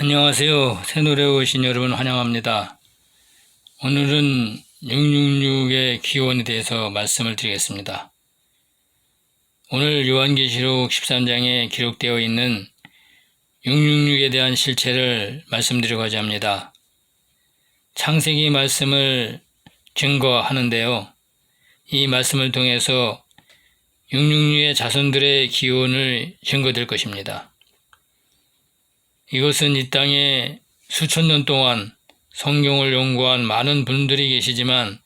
안녕하세요. 새노래 오신 여러분 환영합니다. 오늘은 666의 기원에 대해서 말씀을 드리겠습니다. 오늘 요한계시록 13장에 기록되어 있는 666에 대한 실체를 말씀드리고자 합니다. 창세기 말씀을 증거하는데요. 이 말씀을 통해서 666의 자손들의 기원을 증거될 것입니다. 이것은 이 땅에 수천 년 동안 성경을 연구한 많은 분들이 계시지만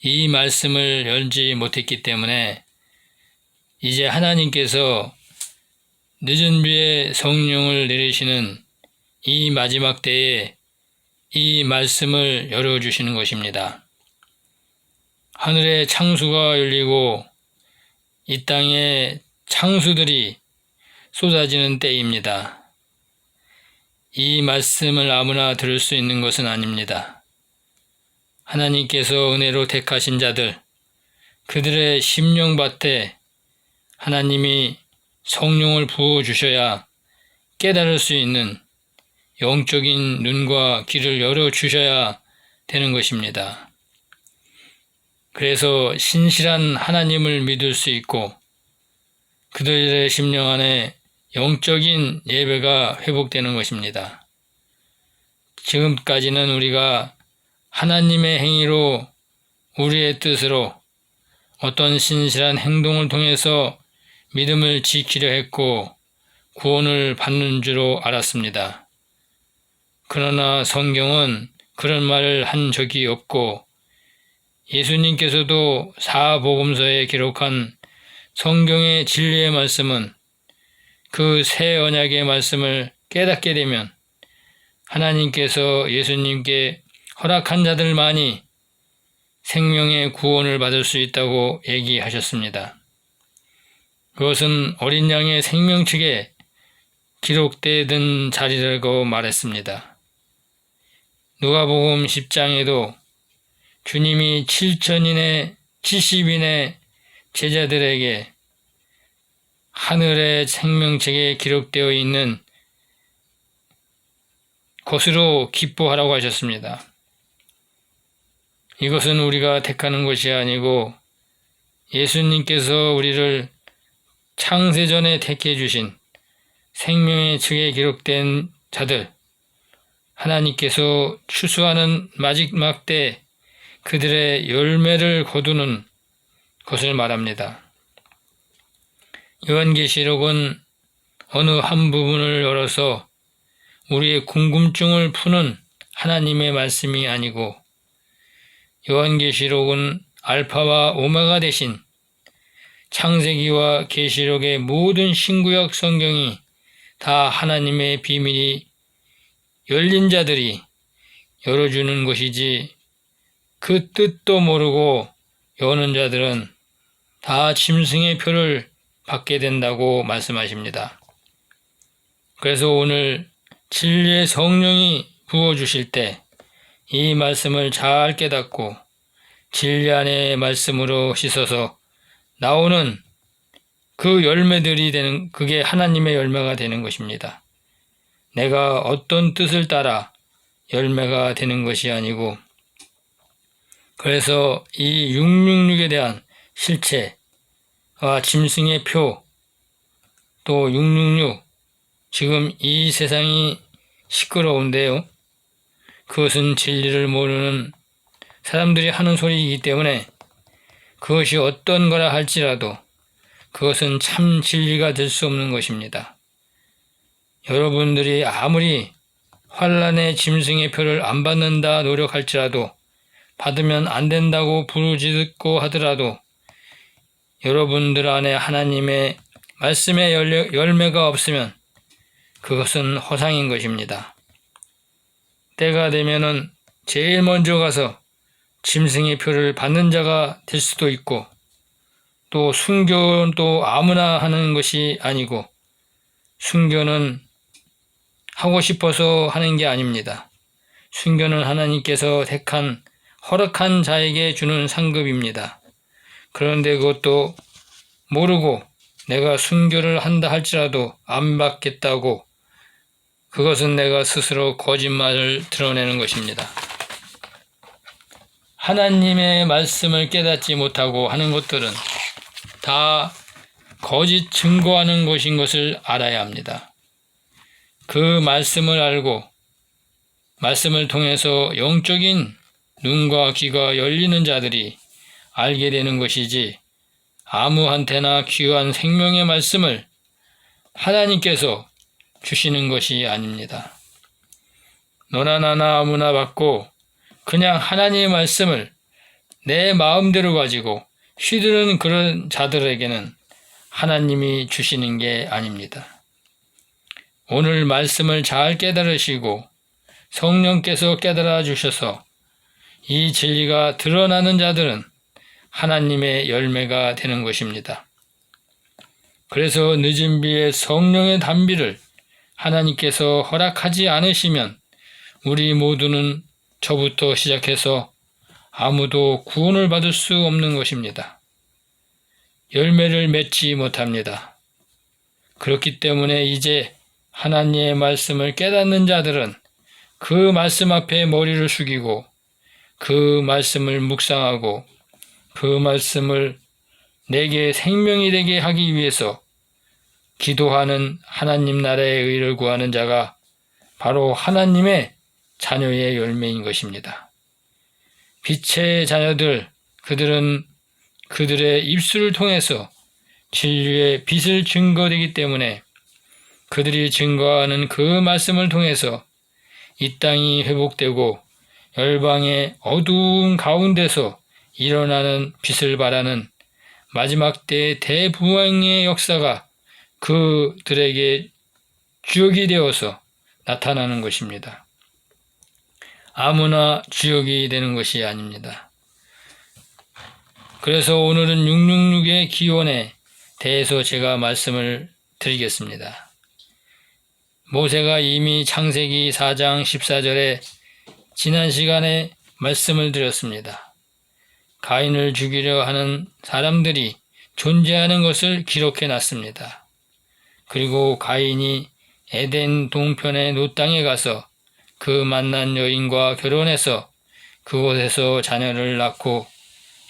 이 말씀을 열지 못했기 때문에 이제 하나님께서 늦은 비에 성령을 내리시는 이 마지막 때에 이 말씀을 열어주시는 것입니다. 하늘의 창수가 열리고 이 땅에 창수들이 쏟아지는 때입니다. 이 말씀을 아무나 들을 수 있는 것은 아닙니다. 하나님께서 은혜로 택하신 자들, 그들의 심령밭에 하나님이 성령을 부어주셔야 깨달을 수 있는 영적인 눈과 귀를 열어주셔야 되는 것입니다. 그래서 신실한 하나님을 믿을 수 있고 그들의 심령 안에 영적인 예배가 회복되는 것입니다. 지금까지는 우리가 하나님의 행위로 우리의 뜻으로 어떤 신실한 행동을 통해서 믿음을 지키려 했고 구원을 받는 줄로 알았습니다. 그러나 성경은 그런 말을 한 적이 없고 예수님께서도 사복음서에 기록한 성경의 진리의 말씀은 그 새 언약의 말씀을 깨닫게 되면 하나님께서 예수님께 허락한 자들만이 생명의 구원을 받을 수 있다고 얘기하셨습니다. 그것은 어린 양의 생명책에 기록되던 자리라고 말했습니다. 누가복음 10장에도 주님이 70인의 제자들에게 하늘의 생명책에 기록되어 있는 것으로 기뻐하라고 하셨습니다. 이것은 우리가 택하는 것이 아니고 예수님께서 우리를 창세전에 택해 주신 생명의 책에 기록된 자들, 하나님께서 추수하는 마지막 때 그들의 열매를 거두는 것을 말합니다. 요한계시록은 어느 한 부분을 열어서 우리의 궁금증을 푸는 하나님의 말씀이 아니고 요한계시록은 알파와 오메가 대신 창세기와 계시록의 모든 신구약 성경이 다 하나님의 비밀이 열린 자들이 열어주는 것이지 그 뜻도 모르고 여는 자들은 다 짐승의 표를 받게 된다고 말씀하십니다. 그래서 오늘 진리의 성령이 부어주실 때 이 말씀을 잘 깨닫고 진리 안의 말씀으로 씻어서 나오는 그 열매들이 되는, 그게 하나님의 열매가 되는 것입니다. 내가 어떤 뜻을 따라 열매가 되는 것이 아니고, 그래서 이 666에 대한 실체, 짐승의 표, 또 666, 지금 이 세상이 시끄러운데요. 그것은 진리를 모르는 사람들이 하는 소리이기 때문에 그것이 어떤 거라 할지라도 그것은 참 진리가 될 수 없는 것입니다. 여러분들이 아무리 환란의 짐승의 표를 안 받는다 노력할지라도 받으면 안 된다고 부르짖고 하더라도 여러분들 안에 하나님의 말씀의 열매가 없으면 그것은 허상인 것입니다. 때가 되면은 제일 먼저 가서 짐승의 표를 받는 자가 될 수도 있고, 또 순교도 아무나 하는 것이 아니고 순교는 하고 싶어서 하는 게 아닙니다. 순교는 하나님께서 택한 허락한 자에게 주는 상급입니다. 그런데 그것도 모르고 내가 순교를 한다 할지라도 안 받겠다고 그것은 내가 스스로 거짓말을 드러내는 것입니다. 하나님의 말씀을 깨닫지 못하고 하는 것들은 다 거짓 증거하는 것인 것을 알아야 합니다. 그 말씀을 알고 말씀을 통해서 영적인 눈과 귀가 열리는 자들이 알게 되는 것이지 아무한테나 귀한 생명의 말씀을 하나님께서 주시는 것이 아닙니다. 너나 나나 아무나 받고 그냥 하나님의 말씀을 내 마음대로 가지고 휘두르는 그런 자들에게는 하나님이 주시는 게 아닙니다. 오늘 말씀을 잘 깨달으시고 성령께서 깨달아 주셔서 이 진리가 드러나는 자들은 하나님의 열매가 되는 것입니다. 그래서 늦은 비에 성령의 단비를 하나님께서 허락하지 않으시면 우리 모두는 저부터 시작해서 아무도 구원을 받을 수 없는 것입니다. 열매를 맺지 못합니다. 그렇기 때문에 이제 하나님의 말씀을 깨닫는 자들은 그 말씀 앞에 머리를 숙이고 그 말씀을 묵상하고 그 말씀을 내게 생명이 되게 하기 위해서 기도하는 하나님 나라의 의를 구하는 자가 바로 하나님의 자녀의 열매인 것입니다. 빛의 자녀들, 그들은 그들의 입술을 통해서 진리의 빛을 증거되기 때문에 그들이 증거하는 그 말씀을 통해서 이 땅이 회복되고 열방의 어두운 가운데서 일어나는 빛을 발하는 마지막 때의 대부흥의 역사가 그들에게 주역이 되어서 나타나는 것입니다. 아무나 주역이 되는 것이 아닙니다. 그래서 오늘은 666의 기원에 대해서 제가 말씀을 드리겠습니다. 모세가 이미 창세기 4장 14절에 지난 시간에 말씀을 드렸습니다. 가인을 죽이려 하는 사람들이 존재하는 것을 기록해 놨습니다. 그리고 가인이 에덴 동편의 노 땅에 가서 그 만난 여인과 결혼해서 그곳에서 자녀를 낳고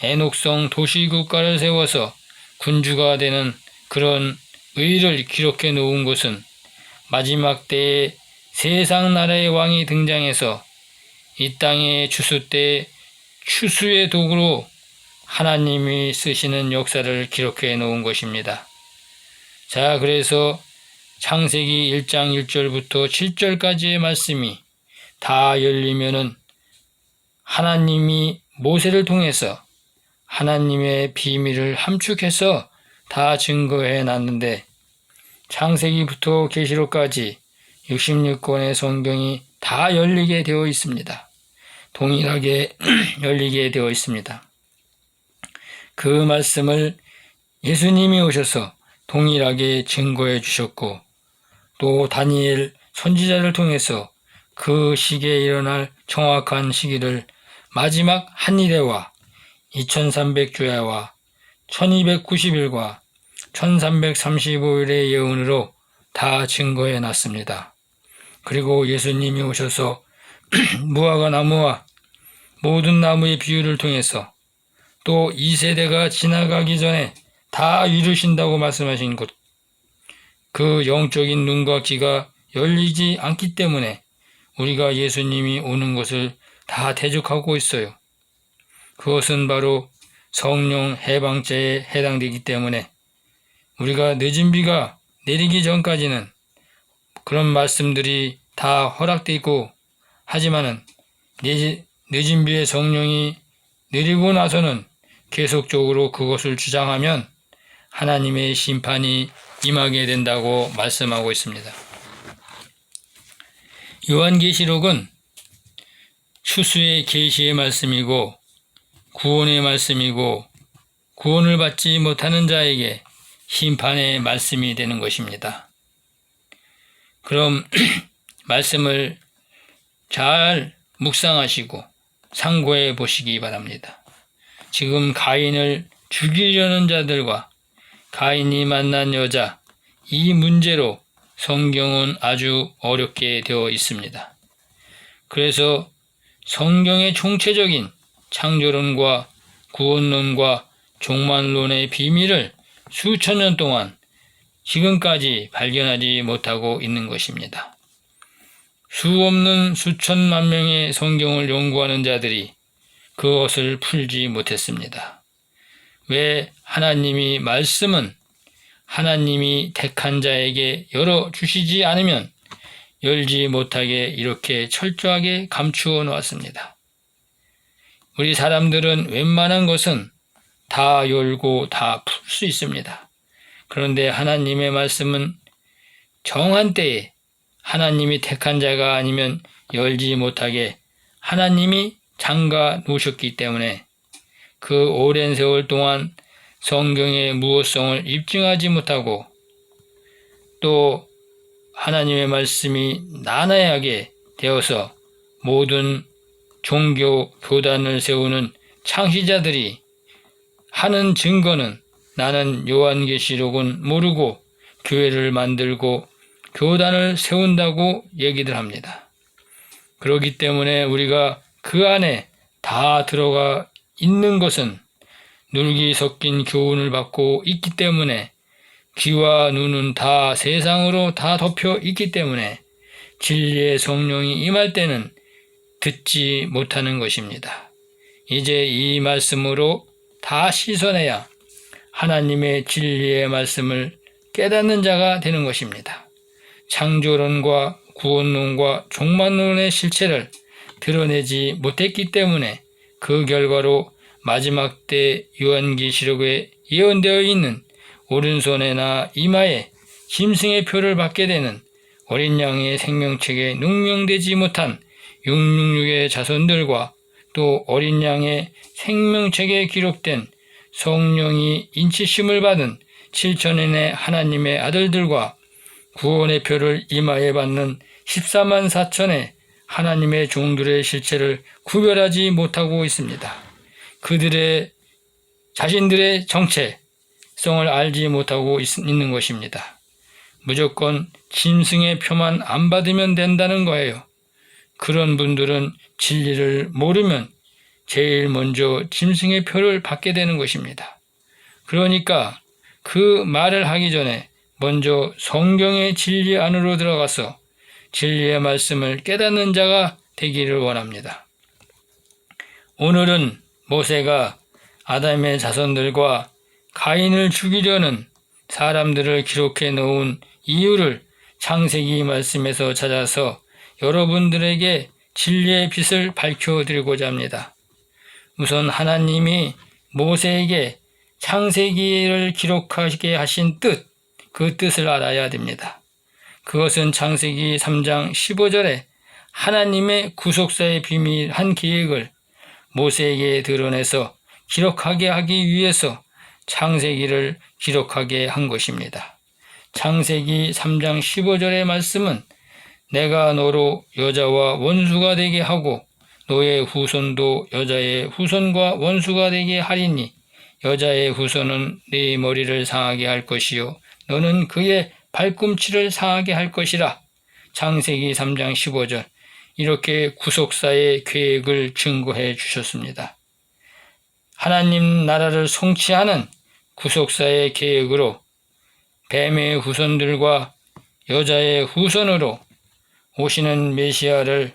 에녹성 도시국가를 세워서 군주가 되는 그런 의를 기록해 놓은 곳은 마지막 때에 세상 나라의 왕이 등장해서 이 땅의 추수 때 추수의 도구로 하나님이 쓰시는 역사를 기록해 놓은 것입니다. 자, 그래서 창세기 1장 1절부터 7절까지의 말씀이 다 열리면은 하나님이 모세를 통해서 하나님의 비밀을 함축해서 다 증거해 놨는데 창세기부터 계시록까지 66권의 성경이 다 열리게 되어 있습니다. 동일하게 열리게 되어 있습니다. 그 말씀을 예수님이 오셔서 동일하게 증거해 주셨고 또 다니엘 선지자를 통해서 그 시기에 일어날 정확한 시기를 마지막 한일회와 2300주야와 1290일과 1335일의 예언으로 다 증거해 놨습니다. 그리고 예수님이 오셔서 무화과 나무와 모든 나무의 비유를 통해서 또 2세대가 지나가기 전에 다 이루신다고 말씀하신 것, 그 영적인 눈과 귀가 열리지 않기 때문에 우리가 예수님이 오는 것을 다 대적하고 있어요. 그것은 바로 성령 해방죄에 해당되기 때문에 우리가 늦은 비가 내리기 전까지는 그런 말씀들이 다 허락되어 있고 하지만은 늦은 비의 성령이 내리고 나서는 계속적으로 그것을 주장하면 하나님의 심판이 임하게 된다고 말씀하고 있습니다. 요한계시록은 추수의 계시의 말씀이고 구원의 말씀이고 구원을 받지 못하는 자에게 심판의 말씀이 되는 것입니다. 그럼 말씀을 잘 묵상하시고 상고해 보시기 바랍니다. 지금 가인을 죽이려는 자들과 가인이 만난 여자, 이 문제로 성경은 아주 어렵게 되어 있습니다. 그래서 성경의 총체적인 창조론과 구원론과 종말론의 비밀을 수천 년 동안 지금까지 발견하지 못하고 있는 것입니다. 수없는 수천만 명의 성경을 연구하는 자들이 그것을 풀지 못했습니다. 왜 하나님이 말씀은 하나님이 택한 자에게 열어주시지 않으면 열지 못하게 이렇게 철저하게 감추어 놓았습니다. 우리 사람들은 웬만한 것은 다 열고 다 풀 수 있습니다. 그런데 하나님의 말씀은 정한 때에 하나님이 택한 자가 아니면 열지 못하게 하나님이 잠가 놓으셨기 때문에 그 오랜 세월 동안 성경의 무엇성을 입증하지 못하고 또 하나님의 말씀이 난해하게 되어서 모든 종교 교단을 세우는 창시자들이 하는 증거는 나는 요한계시록은 모르고 교회를 만들고 교단을 세운다고 얘기들 합니다. 그렇기 때문에 우리가 그 안에 다 들어가 있는 것은 눌기 섞인 교훈을 받고 있기 때문에 귀와 눈은 다 세상으로 다 덮여 있기 때문에 진리의 성령이 임할 때는 듣지 못하는 것입니다. 이제 이 말씀으로 다 씻어내야 하나님의 진리의 말씀을 깨닫는 자가 되는 것입니다. 창조론과 구원론과 종말론의 실체를 드러내지 못했기 때문에 그 결과로 마지막 때 요한계시록에 예언되어 있는 오른손에나 이마에 짐승의 표를 받게 되는 어린 양의 생명책에 능명되지 못한 666의 자손들과 또 어린 양의 생명책에 기록된 성령이 인치심을 받은 7천인의 하나님의 아들들과 구원의 표를 이마에 받는 14만 4천의 하나님의 종들의 실체를 구별하지 못하고 있습니다. 그들의 자신들의 정체성을 알지 못하고 있는 것입니다. 무조건 짐승의 표만 안 받으면 된다는 거예요. 그런 분들은 진리를 모르면 제일 먼저 짐승의 표를 받게 되는 것입니다. 그러니까 그 말을 하기 전에 먼저 성경의 진리 안으로 들어가서 진리의 말씀을 깨닫는 자가 되기를 원합니다. 오늘은 모세가 아담의 자손들과 가인을 죽이려는 사람들을 기록해 놓은 이유를 창세기 말씀에서 찾아서 여러분들에게 진리의 빛을 밝혀드리고자 합니다. 우선 하나님이 모세에게 창세기를 기록하게 하신 뜻, 그 뜻을 알아야 됩니다. 그것은 창세기 3장 15절에 하나님의 구속사의 비밀한 계획을 모세에게 드러내서 기록하게 하기 위해서 창세기를 기록하게 한 것입니다. 창세기 3장 15절의 말씀은 내가 너로 여자와 원수가 되게 하고 너의 후손도 여자의 후손과 원수가 되게 하리니 여자의 후손은 네 머리를 상하게 할 것이요 너는 그의 발꿈치를 상하게 할 것이라. 창세기 3장 15절. 이렇게 구속사의 계획을 증거해 주셨습니다. 하나님 나라를 성취하는 구속사의 계획으로 뱀의 후손들과 여자의 후손으로 오시는 메시아를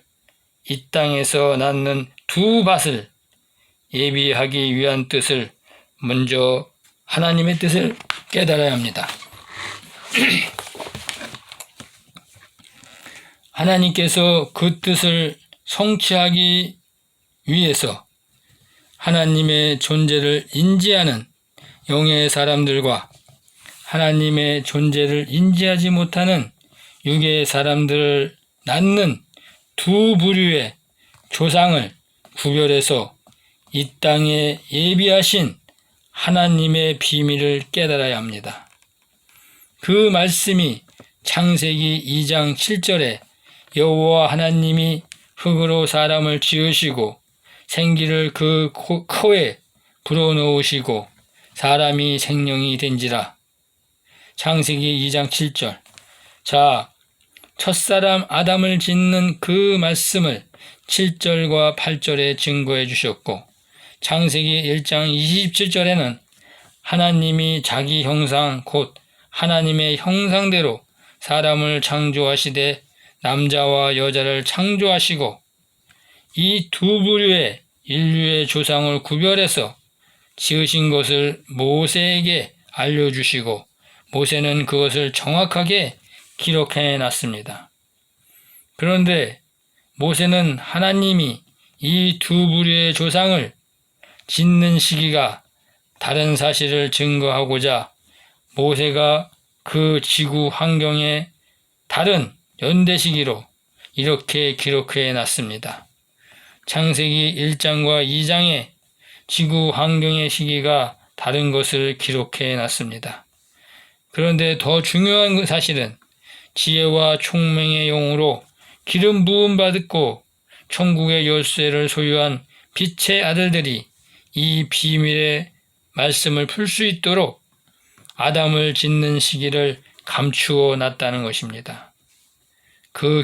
이 땅에서 낳는 두 밭을 예비하기 위한 뜻을 먼저 하나님의 뜻을 깨달아야 합니다. 하나님께서 그 뜻을 성취하기 위해서 하나님의 존재를 인지하는 영의 사람들과 하나님의 존재를 인지하지 못하는 육의 사람들을 낳는 두 부류의 조상을 구별해서 이 땅에 예비하신 하나님의 비밀을 깨달아야 합니다. 그 말씀이 창세기 2장 7절에 여호와 하나님이 흙으로 사람을 지으시고 생기를 그 코에 불어넣으시고 사람이 생명이 된지라. 창세기 2장 7절. 자, 첫사람 아담을 짓는 그 말씀을 7절과 8절에 증거해 주셨고, 창세기 1장 27절에는 하나님이 자기 형상 곧 하나님의 형상대로 사람을 창조하시되 남자와 여자를 창조하시고 이 두 부류의 인류의 조상을 구별해서 지으신 것을 모세에게 알려주시고 모세는 그것을 정확하게 기록해 놨습니다. 그런데 모세는 하나님이 이 두 부류의 조상을 짓는 시기가 다른 사실을 증거하고자 모세가 그 지구 환경의 다른 연대 시기로 이렇게 기록해 놨습니다. 창세기 1장과 2장에 지구 환경의 시기가 다른 것을 기록해 놨습니다. 그런데 더 중요한 사실은 지혜와 총명의 영으로 기름 부음 받고 천국의 열쇠를 소유한 빛의 아들들이 이 비밀의 말씀을 풀 수 있도록 아담을 짓는 시기를 감추어 놨다는 것입니다. 그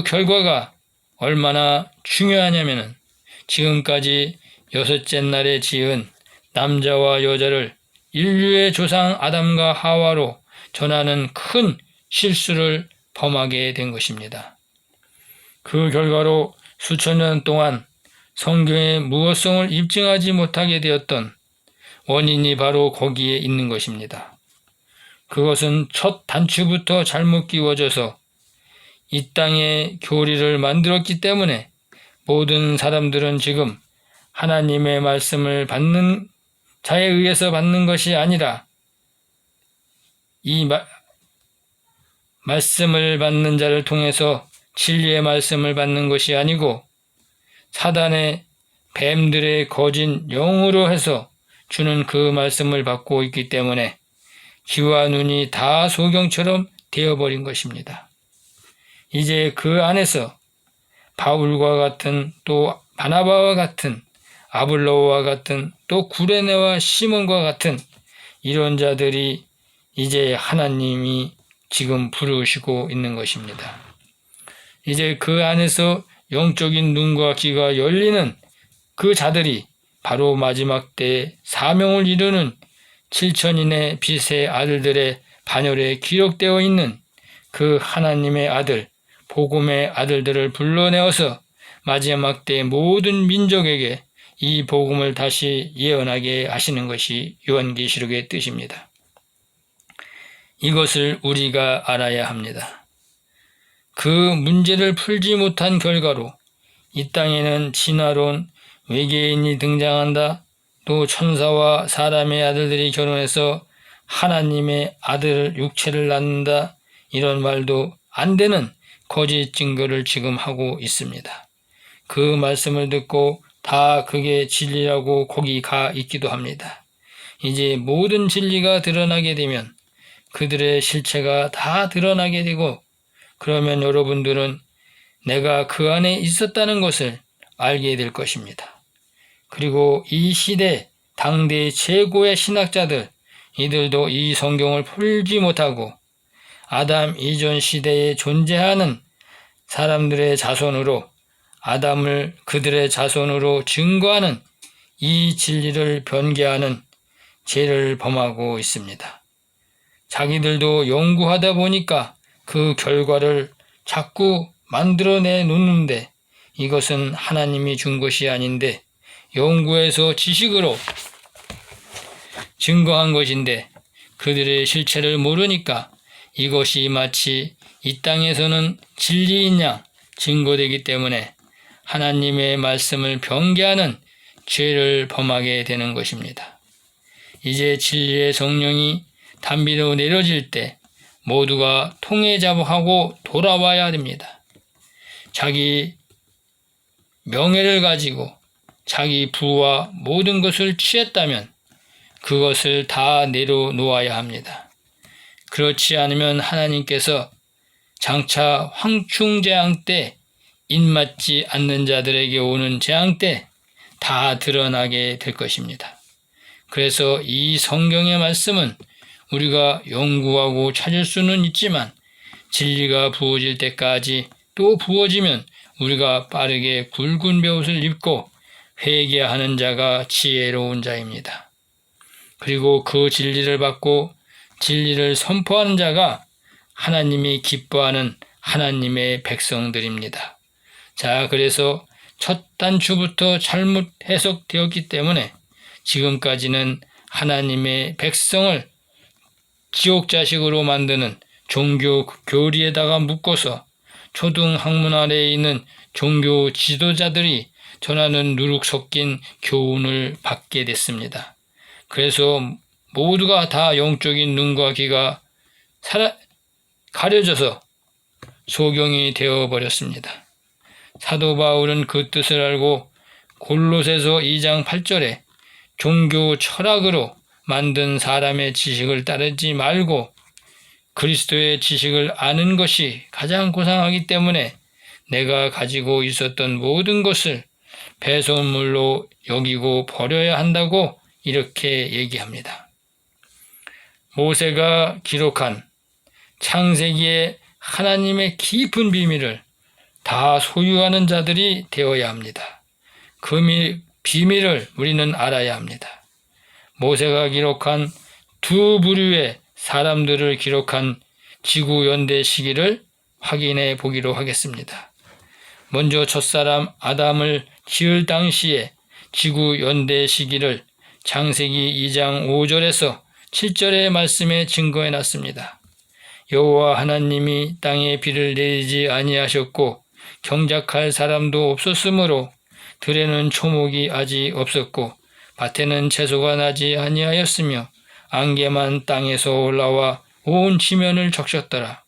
결과가 얼마나 중요하냐면은 지금까지 여섯째 날에 지은 남자와 여자를 인류의 조상 아담과 하와로 전하는 큰 실수를 범하게 된 것입니다. 그 결과로 수천 년 동안 성경의 무엇성을 입증하지 못하게 되었던 원인이 바로 거기에 있는 것입니다. 그것은 첫 단추부터 잘못 끼워져서 이 땅에 교리를 만들었기 때문에 모든 사람들은 지금 하나님의 말씀을 받는 자에 의해서 받는 것이 아니라 이 말씀을 받는 자를 통해서 진리의 말씀을 받는 것이 아니고 사단의 뱀들의 거짓 영으로 해서 주는 그 말씀을 받고 있기 때문에 귀와 눈이 다 소경처럼 되어버린 것입니다. 이제 그 안에서 바울과 같은 또 바나바와 같은 아볼로와 같은 또 구레네와 시몬과 같은 이런 자들이 이제 하나님이 지금 부르시고 있는 것입니다. 이제 그 안에서 영적인 눈과 귀가 열리는 그 자들이 바로 마지막 때에 사명을 이루는 7천인의 빛의 아들들의 반열에 기록되어 있는 그 하나님의 아들, 복음의 아들들을 불러내어서 마지막 때 모든 민족에게 이 복음을 다시 예언하게 하시는 것이 요한계시록의 뜻입니다. 이것을 우리가 알아야 합니다. 그 문제를 풀지 못한 결과로 이 땅에는 진화론, 외계인이 등장한다. 또 천사와 사람의 아들들이 결혼해서 하나님의 아들 육체를 낳는다. 이런 말도 안 되는 거짓 증거를 지금 하고 있습니다. 그 말씀을 듣고 다 그게 진리라고 거기 가 있기도 합니다. 이제 모든 진리가 드러나게 되면 그들의 실체가 다 드러나게 되고 그러면 여러분들은 내가 그 안에 있었다는 것을 알게 될 것입니다. 그리고 이 시대 당대 최고의 신학자들 이들도 이 성경을 풀지 못하고 아담 이전 시대에 존재하는 사람들의 자손으로 아담을 그들의 자손으로 증거하는 이 진리를 변개하는 죄를 범하고 있습니다. 자기들도 연구하다 보니까 그 결과를 자꾸 만들어내 놓는데 이것은 하나님이 준 것이 아닌데 연구해서 지식으로 증거한 것인데 그들의 실체를 모르니까 이것이 마치 이 땅에서는 진리인 양 증거되기 때문에 하나님의 말씀을 변개하는 죄를 범하게 되는 것입니다. 이제 진리의 성령이 담비로 내려질 때 모두가 통회자복하고 돌아와야 됩니다. 자기 명예를 가지고 자기 부와 모든 것을 취했다면 그것을 다 내려놓아야 합니다. 그렇지 않으면 하나님께서 장차 황충재앙 때 입맞지 않는 자들에게 오는 재앙 때 다 드러나게 될 것입니다. 그래서 이 성경의 말씀은 우리가 연구하고 찾을 수는 있지만 진리가 부어질 때까지 또 부어지면 우리가 빠르게 굵은 벼옷을 입고 회개하는 자가 지혜로운 자입니다. 그리고 그 진리를 받고 진리를 선포하는 자가 하나님이 기뻐하는 하나님의 백성들입니다. 자, 그래서 첫 단추부터 잘못 해석되었기 때문에 지금까지는 하나님의 백성을 지옥 자식으로 만드는 종교 교리에다가 묶어서 초등 학문 아래에 있는 종교 지도자들이 전하는 누룩 섞인 교훈을 받게 됐습니다. 그래서 모두가 다 영적인 눈과 귀가 가려져서 소경이 되어버렸습니다. 사도 바울은 그 뜻을 알고 골로새서 2장 8절에 종교 철학으로 만든 사람의 지식을 따르지 말고 그리스도의 지식을 아는 것이 가장 고상하기 때문에 내가 가지고 있었던 모든 것을 배설물로 여기고 버려야 한다고 이렇게 얘기합니다. 모세가 기록한 창세기의 하나님의 깊은 비밀을 다 소유하는 자들이 되어야 합니다. 그 비밀을 우리는 알아야 합니다. 모세가 기록한 두 부류의 사람들을 기록한 지구 연대 시기를 확인해 보기로 하겠습니다. 먼저 첫사람 아담을 지을 당시에 지구 연대 시기를 창세기 2장 5절에서 7절의 말씀에 증거해 놨습니다. 여호와 하나님이 땅에 비를 내리지 아니하셨고 경작할 사람도 없었으므로 들에는 초목이 아직 없었고 밭에는 채소가 나지 아니하였으며 안개만 땅에서 올라와 온 지면을 적셨더라.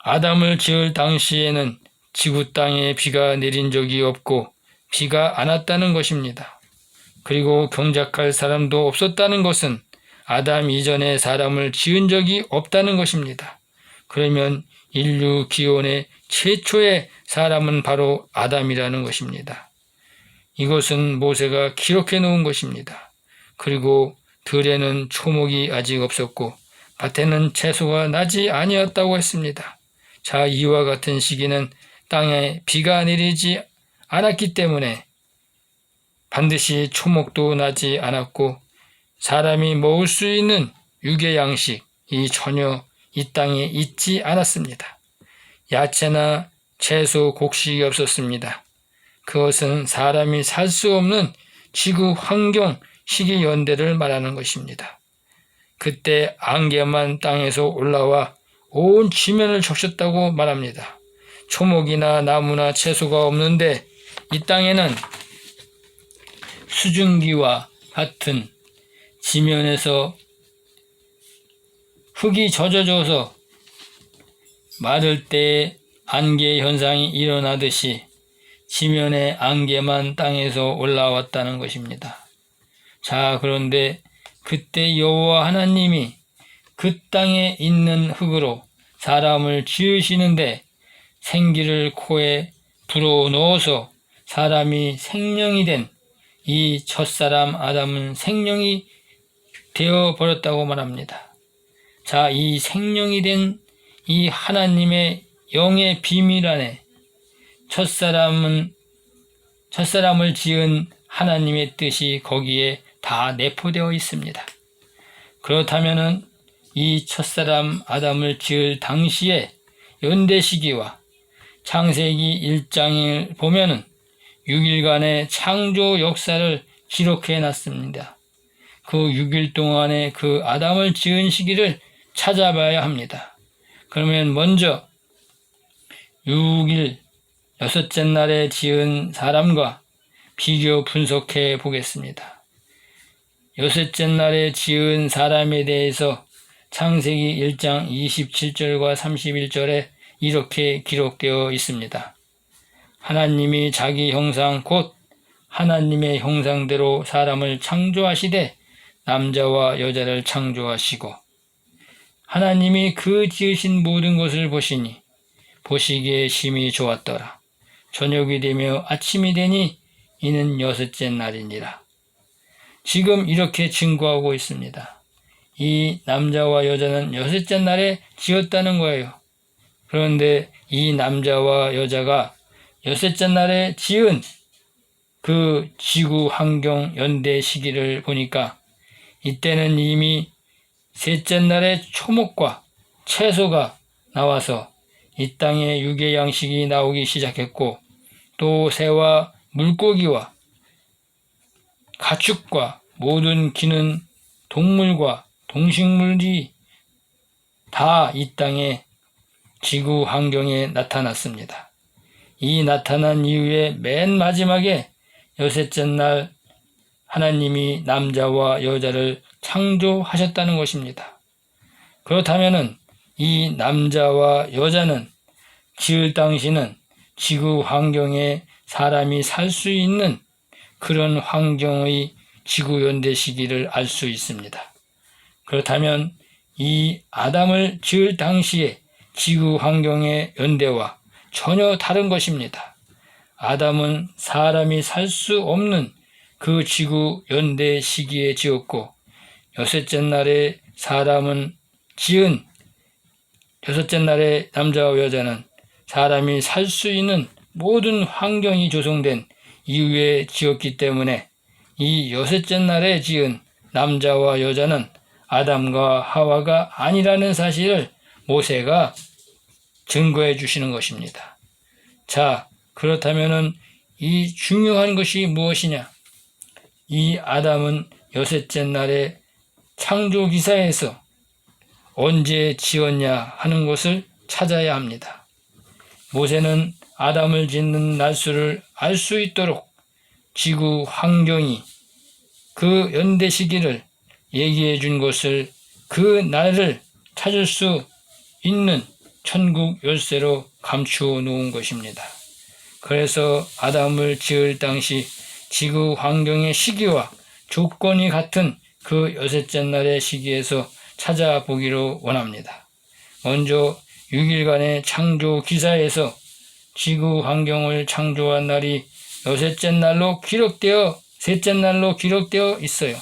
아담을 지을 당시에는 지구 땅에 비가 내린 적이 없고 비가 안 왔다는 것입니다. 그리고 경작할 사람도 없었다는 것은 아담 이전에 사람을 지은 적이 없다는 것입니다. 그러면 인류 기원의 최초의 사람은 바로 아담이라는 것입니다. 이것은 모세가 기록해 놓은 것입니다. 그리고 들에는 초목이 아직 없었고 밭에는 채소가 나지 아니었다고 했습니다. 자, 이와 같은 시기는 땅에 비가 내리지 않았기 때문에 반드시 초목도 나지 않았고 사람이 먹을 수 있는 육의 양식이 전혀 이 땅에 있지 않았습니다. 야채나 채소, 곡식이 없었습니다. 그것은 사람이 살 수 없는 지구 환경 시기 연대를 말하는 것입니다. 그때 안개만 땅에서 올라와 온 지면을 적셨다고 말합니다. 초목이나 나무나 채소가 없는데 이 땅에는 수증기와 같은 지면에서 흙이 젖어져서 마를 때 안개 현상이 일어나듯이 지면의 안개만 땅에서 올라왔다는 것입니다. 자, 그런데 그때 여호와 하나님이 그 땅에 있는 흙으로 사람을 지으시는데 생기를 코에 불어넣어서 사람이 생명이 된 이 첫사람 아담은 생명이 되어버렸다고 말합니다. 자, 이 생명이 된 이 하나님의 영의 비밀 안에 첫사람을 지은 하나님의 뜻이 거기에 다 내포되어 있습니다. 그렇다면은 이 첫사람 아담을 지을 당시의 연대 시기와 창세기 1장을 보면은 6일간의 창조 역사를 기록해 놨습니다. 그 6일 동안에 그 아담을 지은 시기를 찾아봐야 합니다. 그러면 먼저 6일 여섯째 날에 지은 사람과 비교 분석해 보겠습니다. 여섯째 날에 지은 사람에 대해서 창세기 1장 27절과 31절에 이렇게 기록되어 있습니다. 하나님이 자기 형상 곧 하나님의 형상대로 사람을 창조하시되 남자와 여자를 창조하시고 하나님이 그 지으신 모든 것을 보시니 보시기에 심히 좋았더라. 저녁이 되며 아침이 되니 이는 여섯째 날이니라. 지금 이렇게 증거하고 있습니다. 이 남자와 여자는 여섯째 날에 지었다는 거예요. 그런데 이 남자와 여자가 여섯째 날에 지은 그 지구 환경 연대 시기를 보니까 이때는 이미 셋째 날에 초목과 채소가 나와서 이 땅에 육의 양식이 나오기 시작했고, 또 새와 물고기와 가축과 모든 기는 동물과 동식물이 다 이 땅에 지구 환경에 나타났습니다. 이 나타난 이후에 맨 마지막에 여섯째 날 하나님이 남자와 여자를 창조하셨다는 것입니다. 그렇다면 이 남자와 여자는 지을 당시는 지구 환경에 사람이 살 수 있는 그런 환경의 지구 연대 시기를 알 수 있습니다. 그렇다면 이 아담을 지을 당시에 지구 환경의 연대와 전혀 다른 것입니다. 아담은 사람이 살 수 없는 그 지구 연대 시기에 지었고, 여섯째 날에 사람은 지은 여섯째 날에 남자와 여자는 사람이 살 수 있는 모든 환경이 조성된 이후에 지었기 때문에 이 여섯째 날에 지은 남자와 여자는 아담과 하와가 아니라는 사실을 모세가 증거해 주시는 것입니다. 자, 그렇다면 이 중요한 것이 무엇이냐? 이 아담은 여섯째 날에 창조기사에서 언제 지었냐 하는 것을 찾아야 합니다. 모세는 아담을 짓는 날수를 알 수 있도록 지구 환경이 그 연대 시기를 얘기해 준 것을, 그 날을 찾을 수 있는 천국 열쇠로 감추어 놓은 것입니다. 그래서 아담을 지을 당시 지구 환경의 시기와 조건이 같은 그 여섯째 날의 시기에서 찾아보기로 원합니다. 먼저 6일간의 창조 기사에서 지구 환경을 창조한 날이 셋째 날로 기록되어 있어요.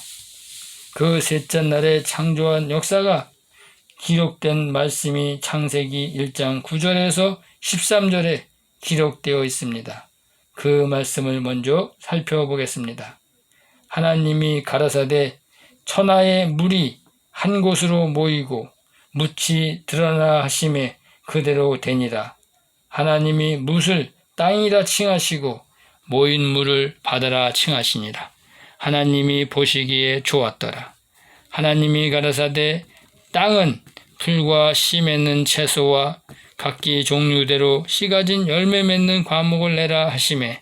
그 셋째 날에 창조한 역사가 기록된 말씀이 창세기 1장 9절에서 13절에 기록되어 있습니다. 그 말씀을 먼저 살펴보겠습니다. 하나님이 가라사대 천하의 물이 한 곳으로 모이고 묻이 드러나 하심에 그대로 되니라. 하나님이 묻을 땅이라 칭하시고 모인 물을 바다라 칭하시니라. 하나님이 보시기에 좋았더라. 하나님이 가라사대 땅은 풀과 씨 맺는 채소와 각기 종류대로 씨 가진 열매 맺는 과목을 내라 하심에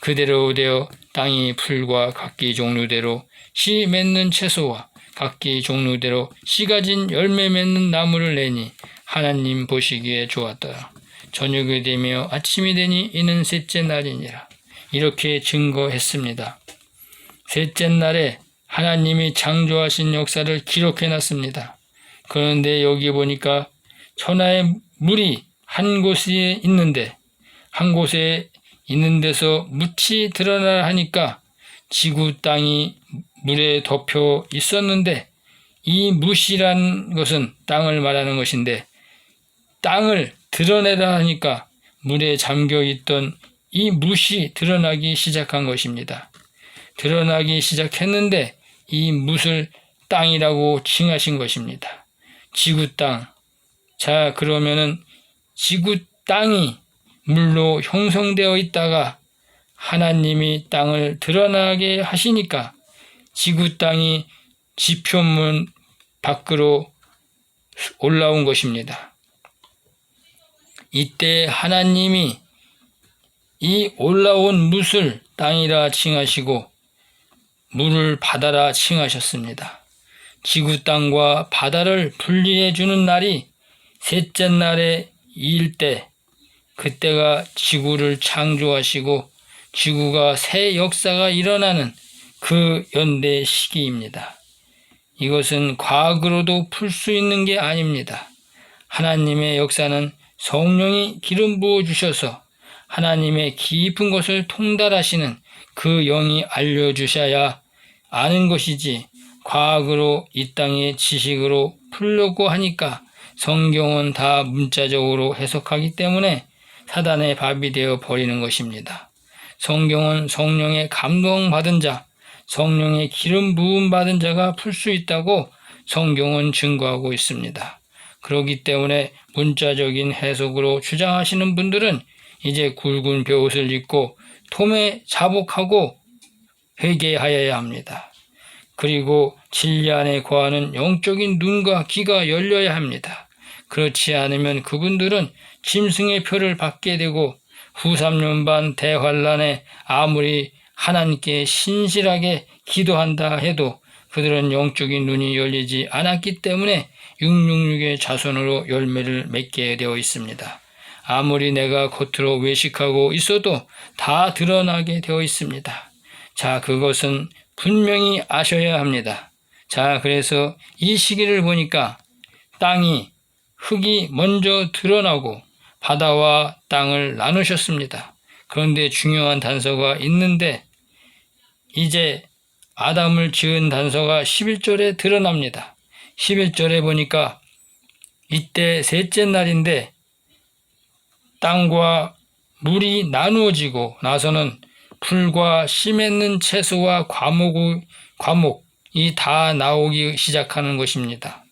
그대로 되어 땅이 풀과 각기 종류대로 씨 맺는 채소와 각기 종류대로 씨 가진 열매 맺는 나무를 내니 하나님 보시기에 좋았더라. 저녁이 되며 아침이 되니 이는 셋째 날이니라. 이렇게 증거했습니다. 셋째 날에 하나님이 창조하신 역사를 기록해놨습니다. 그런데 여기 보니까 천하의 물이 한 곳에 있는데, 한 곳에 있는 데서 묻이 드러나 하니까 지구 땅이 물에 덮여 있었는데, 이 묻이란 것은 땅을 말하는 것인데, 땅을 드러내라 하니까 물에 잠겨 있던 이 묻이 드러나기 시작한 것입니다. 드러나기 시작했는데 이 묻을 땅이라고 칭하신 것입니다. 지구 땅. 자, 그러면은 지구 땅이 물로 형성되어 있다가 하나님이 땅을 드러나게 하시니까 지구 땅이 지표문 밖으로 올라온 것입니다. 이때 하나님이 이 올라온 묻을 땅이라 칭하시고 물을 바다라 칭하셨습니다. 지구 땅과 바다를 분리해 주는 날이 셋째 날의 이일 때, 그때가 지구를 창조하시고 지구가 새 역사가 일어나는 그 연대 시기입니다. 이것은 과학으로도 풀 수 있는 게 아닙니다. 하나님의 역사는 성령이 기름 부어 주셔서 하나님의 깊은 것을 통달하시는 그 영이 알려주셔야 아는 것이지, 과학으로 이 땅의 지식으로 풀려고 하니까 성경은 다 문자적으로 해석하기 때문에 사단의 밥이 되어 버리는 것입니다. 성경은 성령의 감동받은 자, 성령의 기름 부음 받은 자가 풀 수 있다고 성경은 증거하고 있습니다. 그렇기 때문에 문자적인 해석으로 주장하시는 분들은 이제 굵은 벼옷을 입고 톰에 자복하고 회개하여야 합니다. 그리고 진리 안에 거하는 영적인 눈과 귀가 열려야 합니다. 그렇지 않으면 그분들은 짐승의 표를 받게 되고 후 3년 반 대환란에 아무리 하나님께 신실하게 기도한다 해도 그들은 영적인 눈이 열리지 않았기 때문에 666의 자손으로 열매를 맺게 되어 있습니다. 아무리 내가 겉으로 외식하고 있어도 다 드러나게 되어 있습니다. 자, 그것은 분명히 아셔야 합니다. 자, 그래서 이 시기를 보니까 흙이 먼저 드러나고 바다와 땅을 나누셨습니다. 그런데 중요한 단서가 있는데 이제 아담을 지은 단서가 11절에 드러납니다. 11절에 보니까 이때 셋째 날인데 땅과 물이 나누어지고 나서는 풀과 씨 맺는 채소와 과목이 다 나오기 시작하는 것입니다.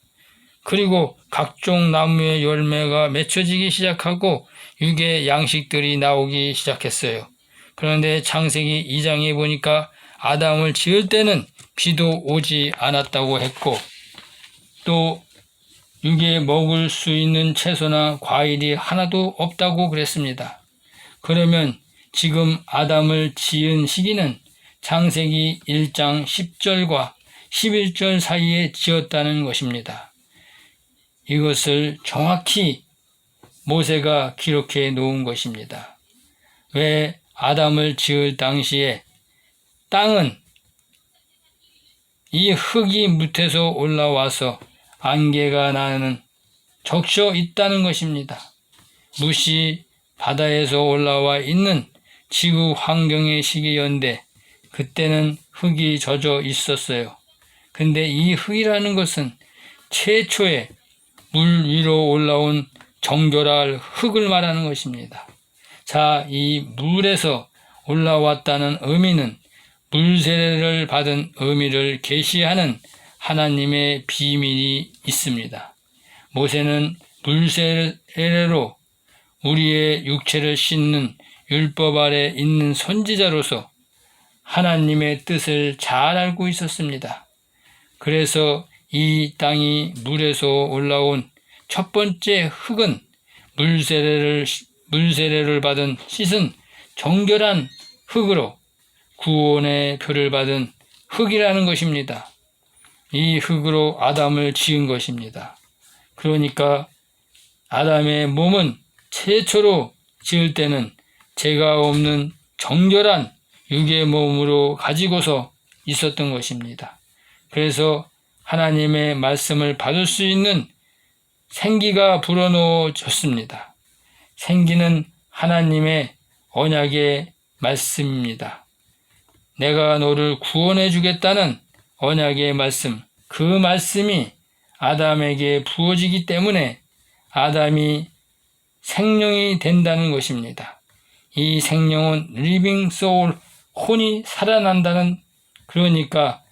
그리고 각종 나무의 열매가 맺혀지기 시작하고 육의 양식들이 나오기 시작했어요. 그런데 창세기 2장에 보니까 아담을 지을 때는 비도 오지 않았다고 했고 또 육에 먹을 수 있는 채소나 과일이 하나도 없다고 그랬습니다. 그러면 지금 아담을 지은 시기는 창세기 1장 10절과 11절 사이에 지었다는 것입니다. 이것을 정확히 모세가 기록해 놓은 것입니다. 왜 아담을 지을 당시에 땅은 이 흙이 밑에서 올라와서 안개가 나는 적셔 있다는 것입니다. 묻이 바다에서 올라와 있는 지구 환경의 시기였는데 그때는 흙이 젖어 있었어요. 근데 이 흙이라는 것은 최초의 물 위로 올라온 정결할 흙을 말하는 것입니다. 자, 이 물에서 올라왔다는 의미는 물세례를 받은 의미를 계시하는 하나님의 비밀이 있습니다. 모세는 물세례로 우리의 육체를 씻는 율법 아래 있는 선지자로서 하나님의 뜻을 잘 알고 있었습니다. 그래서 이 땅이 물에서 올라온 첫 번째 흙은 물세례를 받은 씻은 정결한 흙으로 구원의 표를 받은 흙이라는 것입니다. 이 흙으로 아담을 지은 것입니다. 그러니까 아담의 몸은 최초로 지을 때는 죄가 없는 정결한 육의 몸으로 가지고서 있었던 것입니다. 그래서 하나님의 말씀을 받을 수 있는 생기가 불어넣어졌습니다. 생기는 하나님의 언약의 말씀입니다. 내가 너를 구원해 주겠다는 언약의 말씀, 그 말씀이 아담에게 부어지기 때문에 아담이 생명이 된다는 것입니다. 이 생명은 리빙 소울, 혼이 살아난다는, 그러니까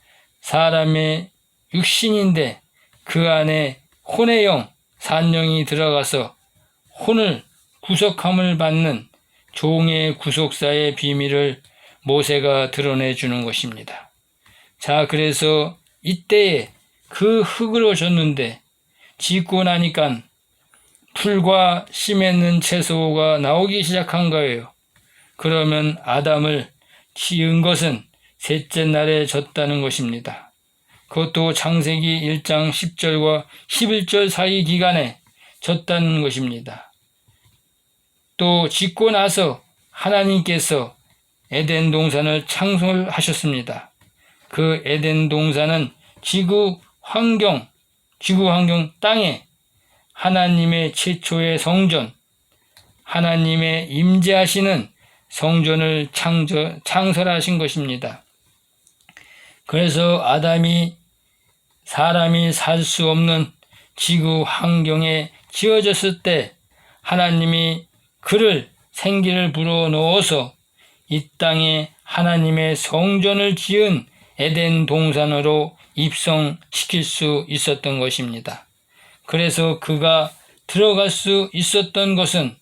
사람의 육신인데 그 안에 혼의 영, 산영이 들어가서 혼을 구속함을 받는 종의 구속사의 비밀을 모세가 드러내 주는 것입니다. 자, 그래서 이때에 그 흙으로 졌는데 짓고 나니까 풀과 씨 맺는 채소가 나오기 시작한 거예요. 그러면 아담을 지은 것은 셋째 날에 졌다는 것입니다. 그것도 창세기 1장 10절과 11절 사이 기간에 졌다는 것입니다. 또 짓고 나서 하나님께서 에덴 동산을 창설하셨습니다. 그 에덴 동산은 지구 환경 땅에 하나님의 최초의 성전, 하나님의 임재하시는 성전을 창설하신 것입니다. 그래서 아담이 사람이 살 수 없는 지구 환경에 지어졌을 때 하나님이 그를 생기를 불어넣어서 이 땅에 하나님의 성전을 지은 에덴 동산으로 입성시킬 수 있었던 것입니다. 그래서 그가 들어갈 수 있었던 것은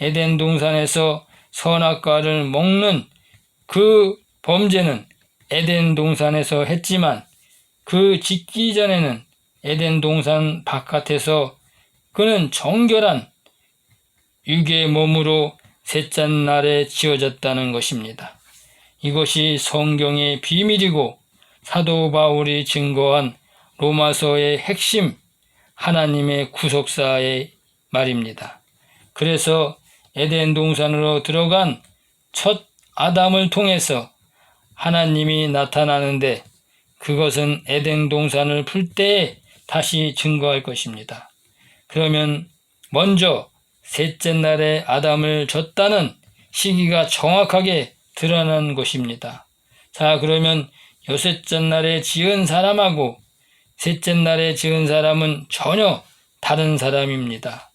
에덴 동산에서 선악과를 먹는 그 범죄는 에덴 동산에서 했지만 그 짓기 전에는 에덴 동산 바깥에서 그는 정결한 육의 몸으로 셋째 날에 지어졌다는 것입니다. 이것이 성경의 비밀이고 사도 바울이 증거한 로마서의 핵심 하나님의 구속사의 말입니다. 그래서 에덴 동산으로 들어간 첫 아담을 통해서 하나님이 나타나는데 그것은 에덴 동산을 풀 때에 다시 증거할 것입니다. 그러면 먼저 셋째 날에 아담을 졌다는 시기가 정확하게 드러난 것입니다. 자, 그러면 여섯째 날에 지은 사람하고 셋째 날에 지은 사람은 전혀 다른 사람입니다.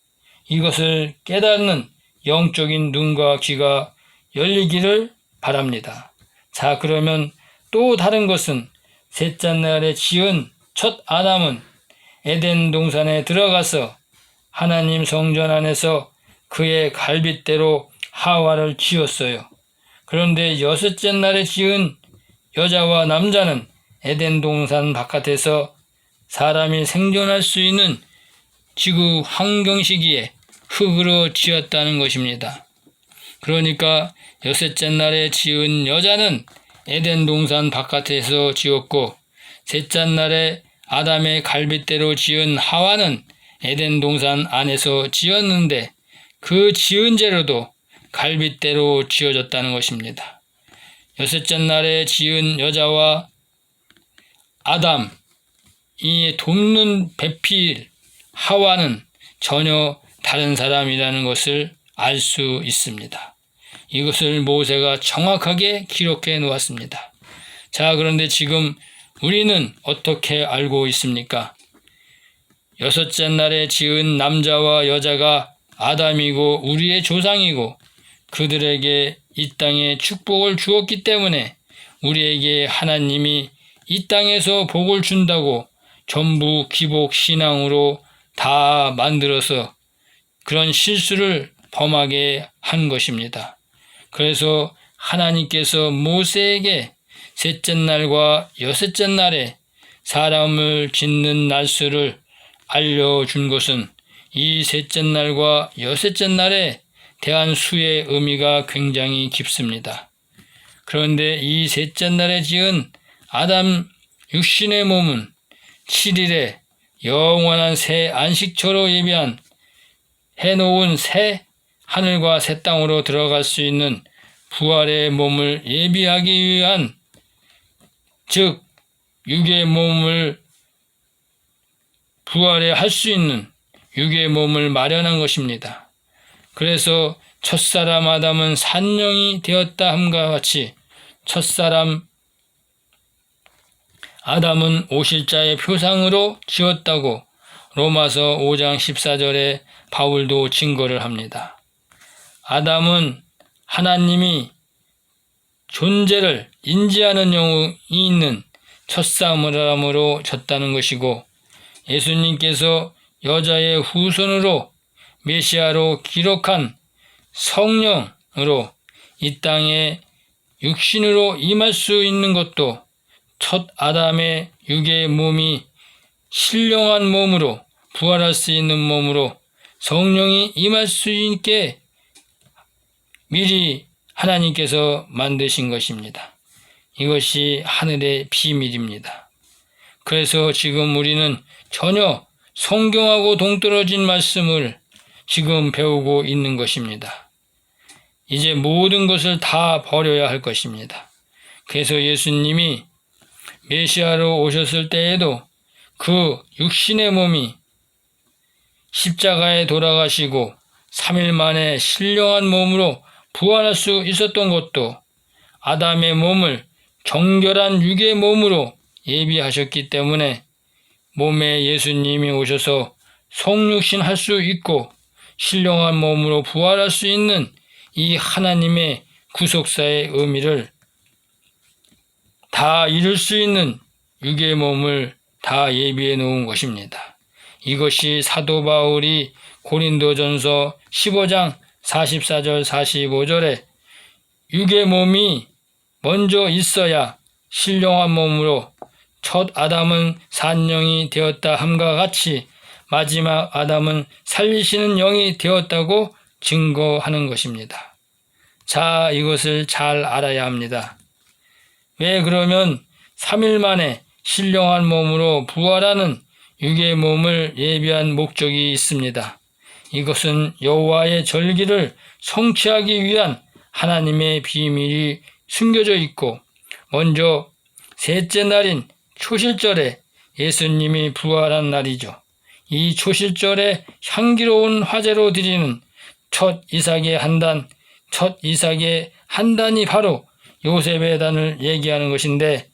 이것을 깨닫는 영적인 눈과 귀가 열리기를 바랍니다. 자, 그러면 또 다른 것은 셋째 날에 지은 첫 아담은 에덴 동산에 들어가서 하나님 성전 안에서 그의 갈빗대로 하와를 지었어요. 그런데 여섯째 날에 지은 여자와 남자는 에덴 동산 바깥에서 사람이 생존할 수 있는 지구 환경 시기에 흙으로 지었다는 것입니다. 그러니까 여섯째 날에 지은 여자는 에덴 동산 바깥에서 지었고 셋째 날에 아담의 갈빗대로 지은 하와는 에덴 동산 안에서 지었는데 그 지은 재료도 갈빗대로 지어졌다는 것입니다. 여섯째 날에 지은 여자와 아담, 이 돕는 배필 하와는 전혀 다른 사람이라는 것을 알 수 있습니다. 이것을 모세가 정확하게 기록해 놓았습니다. 자, 그런데 지금 우리는 어떻게 알고 있습니까? 여섯째 날에 지은 남자와 여자가 아담이고 우리의 조상이고 그들에게 이 땅에 축복을 주었기 때문에 우리에게 하나님이 이 땅에서 복을 준다고 전부 기복 신앙으로 다 만들어서 그런 실수를 범하게 한 것입니다. 그래서 하나님께서 모세에게 셋째 날과 여섯째 날에 사람을 짓는 날수를 알려준 것은 이 셋째 날과 여섯째 날에 대한 수의 의미가 굉장히 깊습니다. 그런데 이 셋째 날에 지은 아담 육신의 몸은 7일에 영원한 새 안식처로 예비한 해놓은 새 하늘과 새 땅으로 들어갈 수 있는 부활의 몸을 예비하기 위한, 즉 육의 몸을 부활해 할 수 있는 육의 몸을 마련한 것입니다. 그래서 첫사람 아담은 산령이 되었다 함과 같이 첫사람 아담은 오실자의 표상으로 지었다고 로마서 5장 14절에 바울도 증거를 합니다. 아담은 하나님이 존재를 인지하는 영이 있는 첫사람으로 졌다는 것이고 예수님께서 여자의 후손으로 메시아로 기록한 성령으로 이 땅에 육신으로 임할 수 있는 것도 첫 아담의 육의 몸이 신령한 몸으로 부활할 수 있는 몸으로 성령이 임할 수 있게 미리 하나님께서 만드신 것입니다. 이것이 하늘의 비밀입니다. 그래서 지금 우리는 전혀 성경하고 동떨어진 말씀을 지금 배우고 있는 것입니다. 이제 모든 것을 다 버려야 할 것입니다. 그래서 예수님이 메시아로 오셨을 때에도 그 육신의 몸이 십자가에 돌아가시고 3일 만에 신령한 몸으로 부활할 수 있었던 것도 아담의 몸을 정결한 육의 몸으로 예비하셨기 때문에 몸에 예수님이 오셔서 성육신 할 수 있고 신령한 몸으로 부활할 수 있는 이 하나님의 구속사의 의미를 다 이룰 수 있는 육의 몸을 다 예비해 놓은 것입니다. 이것이 사도 바울이 고린도전서 15장 44절 45절에 육의 몸이 먼저 있어야 신령한 몸으로 첫 아담은 산영이 되었다 함과 같이 마지막 아담은 살리시는 영이 되었다고 증거하는 것입니다. 자, 이것을 잘 알아야 합니다. 왜 그러면 3일 만에 신령한 몸으로 부활하는 육의 몸을 예비한 목적이 있습니다. 이것은 여호와의 절기를 성취하기 위한 하나님의 비밀이 숨겨져 있고 먼저 셋째 날인 초실절에 예수님이 부활한 날이죠. 이 초실절에 향기로운 화제로 드리는 첫 이삭의 한단, 첫 이삭의 한단이 바로 요셉의 단을 얘기하는 것인데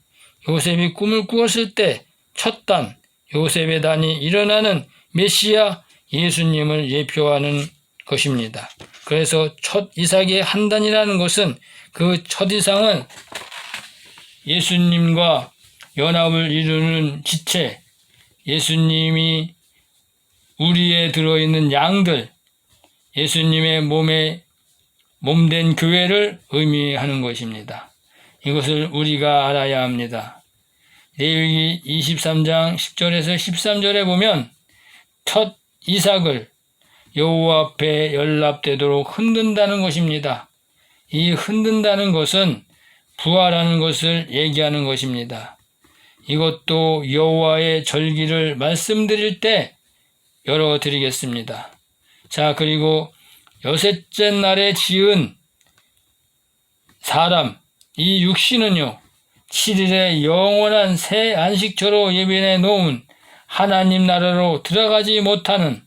요셉이 꿈을 꾸었을 때 첫 단, 요셉의 단이 일어나는 메시아 예수님을 예표하는 것입니다. 그래서 첫 이삭의 한단이라는 것은 그 첫 이삭은 예수님과 연합을 이루는 지체, 예수님이 우리에 들어있는 양들, 예수님의 몸된 교회를 의미하는 것입니다. 이것을 우리가 알아야 합니다. 레위기 23장 10절에서 13절에 보면 첫 이삭을 여호와 앞에 연락되도록 흔든다는 것입니다. 이 흔든다는 것은 부활하는 것을 얘기하는 것입니다. 이것도 여호와의 절기를 말씀드릴 때 열어드리겠습니다. 자, 그리고 여섯째 날에 지은 사람, 이 육신은요, 7일에 영원한 새 안식처로 예비해 놓은 하나님 나라로 들어가지 못하는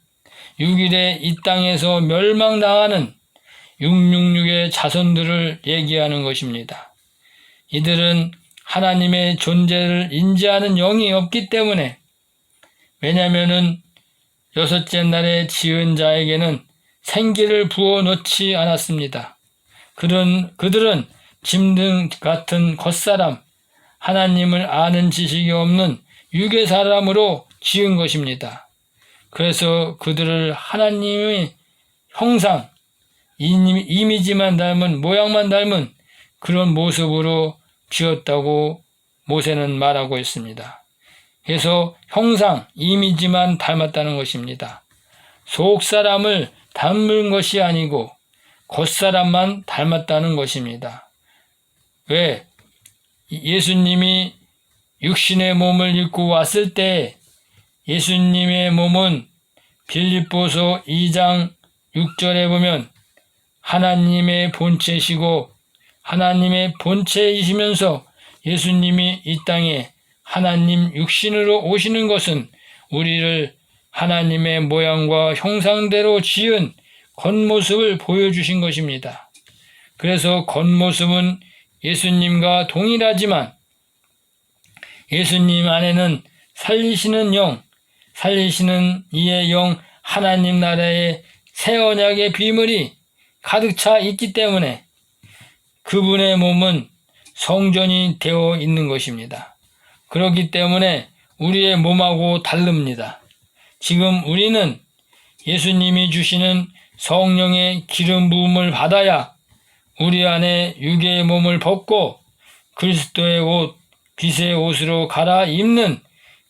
6일에 이 땅에서 멸망당하는 666의 자손들을 얘기하는 것입니다. 이들은 하나님의 존재를 인지하는 영이 없기 때문에, 왜냐하면은 여섯째 날에 지은 자에게는 생기를 부어 놓지 않았습니다. 그들은 짐승 같은 겉사람, 하나님을 아는 지식이 없는 육의 사람으로 지은 것입니다. 그래서 그들을 하나님의 형상, 이미지만 닮은, 모양만 닮은 그런 모습으로 지었다고 모세는 말하고 있습니다. 그래서 형상, 이미지만 닮았다는 것입니다. 속사람을 닮은 것이 아니고 겉사람만 닮았다는 것입니다. 왜? 예수님이 육신의 몸을 입고 왔을 때 예수님의 몸은 빌립보서 2장 6절에 보면 하나님의 본체시고 하나님의 본체이시면서 예수님이 이 땅에 하나님 육신으로 오시는 것은 우리를 하나님의 모양과 형상대로 지은 겉모습을 보여주신 것입니다. 그래서 겉모습은 예수님과 동일하지만 예수님 안에는 살리시는 영, 살리시는 이의 영, 하나님 나라의 새 언약의 비밀이 가득 차 있기 때문에 그분의 몸은 성전이 되어 있는 것입니다. 그렇기 때문에 우리의 몸하고 다릅니다. 지금 우리는 예수님이 주시는 성령의 기름 부음을 받아야 우리 안에 육의 몸을 벗고 그리스도의 옷, 빛의 옷으로 갈아입는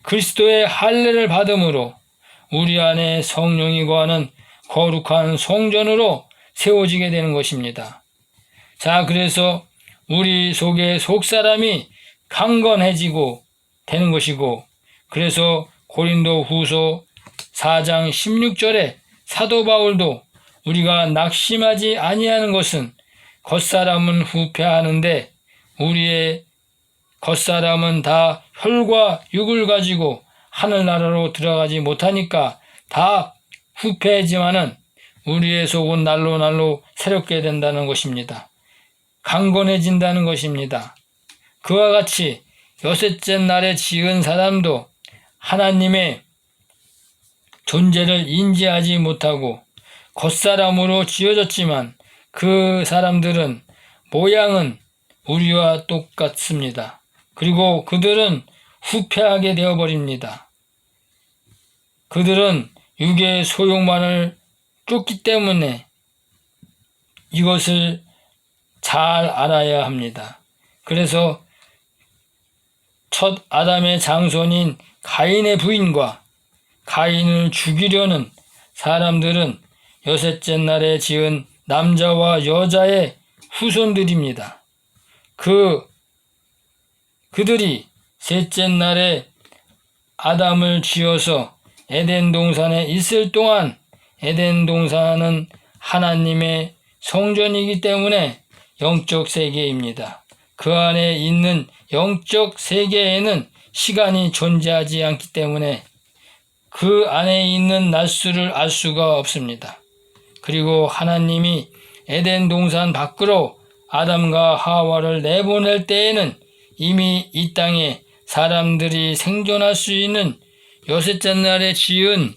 그리스도의 할례를 받음으로 우리 안에 성령이 거하는 거룩한 성전으로 세워지게 되는 것입니다. 자, 그래서 우리 속의 속사람이 강건해지고 되는 것이고, 그래서 고린도 후서 4장 16절에 사도 바울도 우리가 낙심하지 아니하는 것은 겉사람은 후패하는데 우리의 겉사람은 다 혈과 육을 가지고 하늘나라로 들어가지 못하니까 다 후패지만은 우리의 속은 날로 새롭게 된다는 것입니다. 강건해진다는 것입니다. 그와 같이 여섯째 날에 지은 사람도 하나님의 존재를 인지하지 못하고 겉사람으로 지어졌지만 그 사람들은 모양은 우리와 똑같습니다. 그리고 그들은 후패하게 되어버립니다. 그들은 육의 소욕만을 쫓기 때문에 이것을 잘 알아야 합니다. 그래서 첫 아담의 장손인 가인의 부인과 가인을 죽이려는 사람들은 여섯째 날에 지은 남자와 여자의 후손들입니다. 그들이 셋째 날에 아담을 지어서 에덴 동산에 있을 동안 에덴 동산은 하나님의 성전이기 때문에 영적 세계입니다. 그 안에 있는 영적 세계에는 시간이 존재하지 않기 때문에 그 안에 있는 날수를 알 수가 없습니다. 그리고 하나님이 에덴 동산 밖으로 아담과 하와를 내보낼 때에는 이미 이 땅에 사람들이 생존할 수 있는 여섯째 날에 지은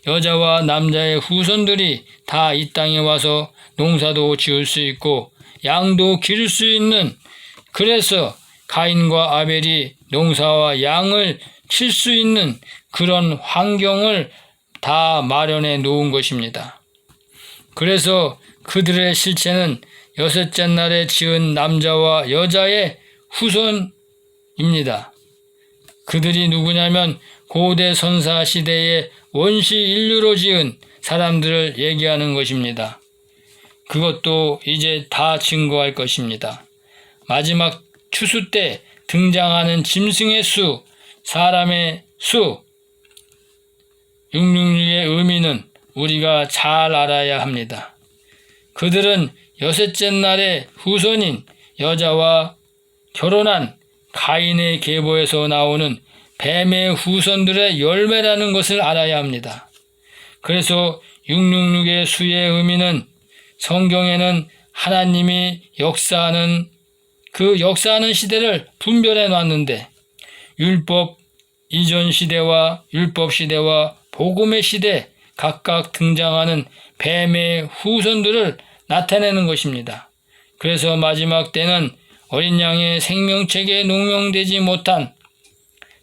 여자와 남자의 후손들이 다 이 땅에 와서 농사도 지을 수 있고 양도 기를 수 있는, 그래서 가인과 아벨이 농사와 양을 칠 수 있는 그런 환경을 다 마련해 놓은 것입니다. 그래서 그들의 실체는 여섯째 날에 지은 남자와 여자의 후손입니다. 그들이 누구냐면 고대 선사 시대의 원시 인류로 지은 사람들을 얘기하는 것입니다. 그것도 이제 다 증거할 것입니다. 마지막 추수 때 등장하는 짐승의 수, 사람의 수, 666의 의미는 우리가 잘 알아야 합니다. 그들은 여섯째 날의 후손인 여자와 결혼한 가인의 계보에서 나오는 뱀의 후손들의 열매라는 것을 알아야 합니다. 그래서 666의 수의 의미는 성경에는 하나님이 역사하는 시대를 분별해 놨는데 율법 이전 시대와 율법 시대와 복음의 시대 각각 등장하는 뱀의 후손들을 나타내는 것입니다. 그래서 마지막 때는 어린 양의 생명책에 농명되지 못한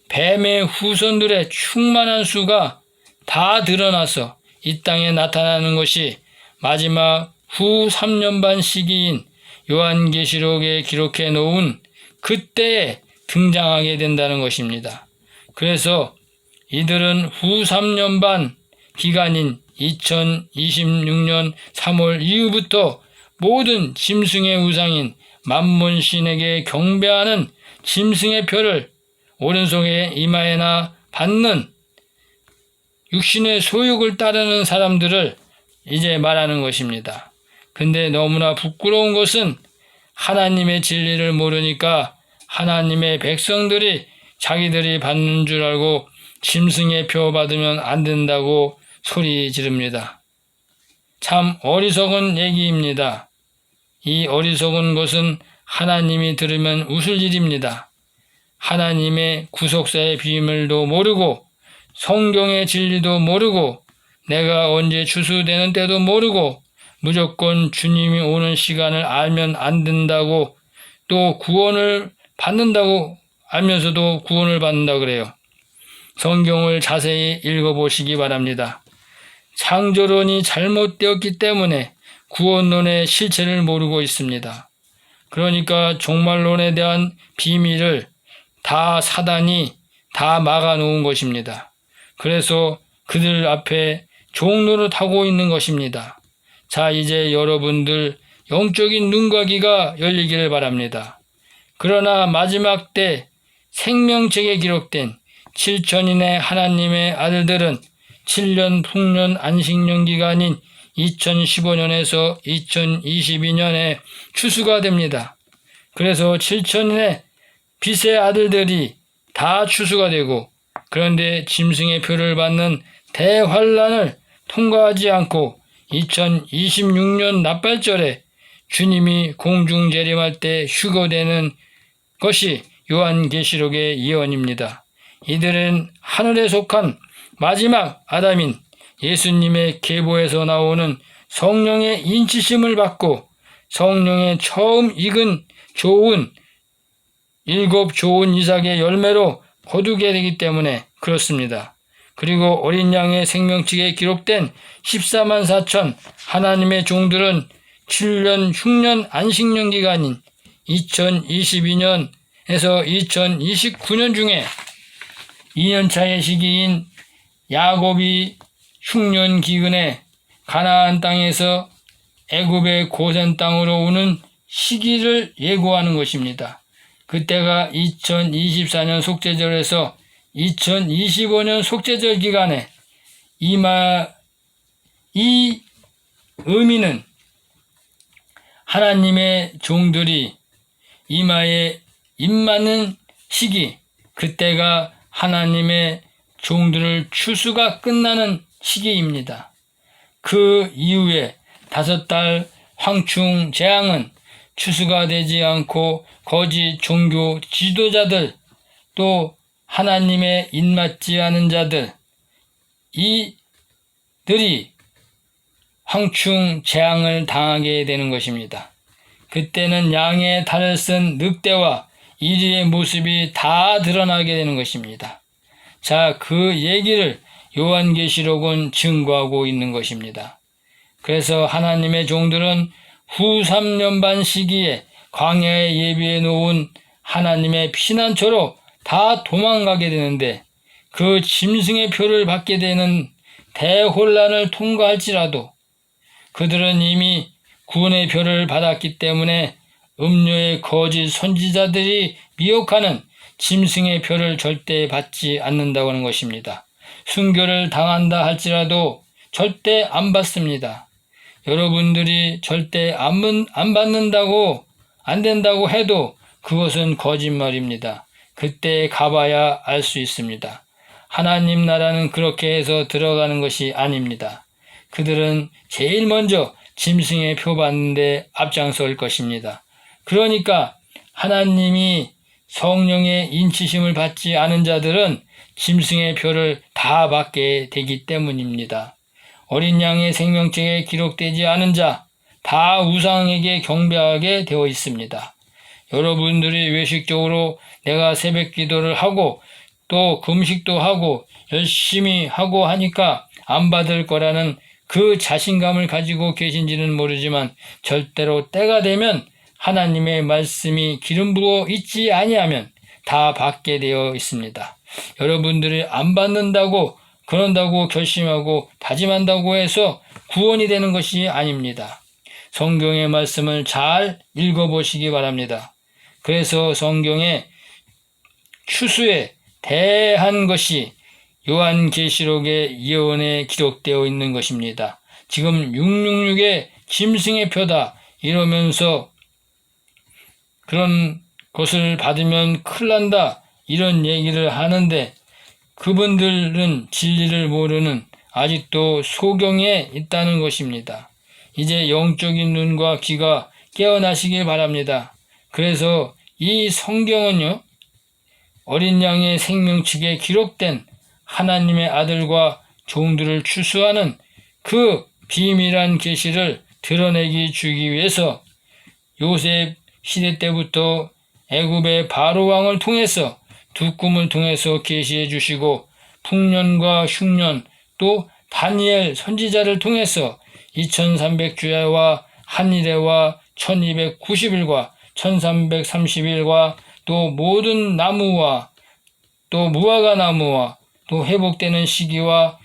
뱀의 후손들의 충만한 수가 다 드러나서 이 땅에 나타나는 것이 마지막 후 3년 반 시기인 요한계시록에 기록해 놓은 그때에 등장하게 된다는 것입니다. 그래서 이들은 후 3년 반 기간인 2026년 3월 이후부터 모든 짐승의 우상인 만몬신에게 경배하는 짐승의 표를 오른손에 이마에나 받는 육신의 소욕을 따르는 사람들을 이제 말하는 것입니다. 근데 너무나 부끄러운 것은 하나님의 진리를 모르니까 하나님의 백성들이 자기들이 받는 줄 알고 짐승의 표 받으면 안 된다고 소리 지릅니다. 참 어리석은 얘기입니다. 이 어리석은 것은 하나님이 들으면 웃을 일입니다. 하나님의 구속사의 비밀도 모르고 성경의 진리도 모르고 내가 언제 추수되는 때도 모르고 무조건 주님이 오는 시간을 알면 안 된다고, 또 구원을 받는다고 알면서도 구원을 받는다 그래요. 성경을 자세히 읽어보시기 바랍니다. 창조론이 잘못되었기 때문에 구원론의 실체를 모르고 있습니다. 그러니까 종말론에 대한 비밀을 다 사단이 다 막아놓은 것입니다. 그래서 그들 앞에 종노릇하고 있는 것입니다. 자, 이제 여러분들 영적인 눈과 귀가 열리기를 바랍니다. 그러나 마지막 때 생명책에 기록된 7천인의 하나님의 아들들은 7년 풍년 안식년 기간인 2015년에서 2022년에 추수가 됩니다. 그래서 7천인의 빛의 아들들이 다 추수가 되고, 그런데 짐승의 표를 받는 대환란을 통과하지 않고 2026년 납발절에 주님이 공중 재림할 때 휴거되는 것이 요한계시록의 예언입니다. 이들은 하늘에 속한 마지막 아담인 예수님의 계보에서 나오는 성령의 인치심을 받고 성령의 처음 익은 좋은 일곱 좋은 이삭의 열매로 거두게 되기 때문에 그렇습니다. 그리고 어린 양의 생명책에 기록된 14만 4천 하나님의 종들은 7년 흉년 안식년 기간인 2022년에서 2029년 중에 2년차의 시기인 야곱이 흉년 기근에 가나안 땅에서 애굽의 고센 땅으로 오는 시기를 예고하는 것입니다. 그때가 2024년 속죄절에서 2025년 속죄절 기간에 이 의미는 하나님의 종들이 이마에 입맞는 시기, 그때가 하나님의 종들을 추수가 끝나는 시기입니다. 그 이후에 5달 황충 재앙은 추수가 되지 않고 거짓 종교 지도자들 또 하나님의 입맞지 않은 자들 이들이 황충 재앙을 당하게 되는 것입니다. 그때는 양의 탈을 쓴 늑대와 이리의 모습이 다 드러나게 되는 것입니다. 자, 그 얘기를 요한계시록은 증거하고 있는 것입니다. 그래서 하나님의 종들은 후 3년 반 시기에 광야에 예비해 놓은 하나님의 피난처로 다 도망가게 되는데 그 짐승의 표를 받게 되는 대혼란을 통과할지라도 그들은 이미 구원의 표를 받았기 때문에 음료의 거짓 선지자들이 미혹하는 짐승의 표를 절대 받지 않는다고 하는 것입니다. 순교를 당한다 할지라도 절대 안 받습니다. 여러분들이 절대 안 받는다고 안 된다고 해도 그것은 거짓말입니다. 그때 가봐야 알 수 있습니다. 하나님 나라는 그렇게 해서 들어가는 것이 아닙니다. 그들은 제일 먼저 짐승의 표 받는데 앞장설 것입니다. 그러니까 하나님이 성령의 인치심을 받지 않은 자들은 짐승의 표를 다 받게 되기 때문입니다. 어린 양의 생명책에 기록되지 않은 자 다 우상에게 경배하게 되어 있습니다. 여러분들이 외식적으로 내가 새벽 기도를 하고 또 금식도 하고 열심히 하고 하니까 안 받을 거라는 그 자신감을 가지고 계신지는 모르지만 절대로 때가 되면 하나님의 말씀이 기름 부어 있지 아니하면 다 받게 되어 있습니다. 여러분들이 안 받는다고 그런다고 결심하고 다짐한다고 해서 구원이 되는 것이 아닙니다. 성경의 말씀을 잘 읽어보시기 바랍니다. 그래서 성경에 추수에 대한 것이 요한계시록의 예언에 기록되어 있는 것입니다. 지금 666의 짐승의 표다 이러면서 그런 것을 받으면 큰일 난다 이런 얘기를 하는데 그분들은 진리를 모르는 아직도 소경에 있다는 것입니다. 이제 영적인 눈과 귀가 깨어나시길 바랍니다. 그래서 이 성경은요, 어린 양의 생명책에 기록된 하나님의 아들과 종들을 추수하는 그 비밀한 계시를 드러내기 주기 위해서 요셉 시대 때부터 애굽의 바로 왕을 통해서 두 꿈을 통해서 계시해 주시고 풍년과 흉년 또 다니엘 선지자를 통해서 2300주야와 한일해와 1290일과 1330일과 또 모든 나무와 또 무화과 나무와 또 회복되는 시기와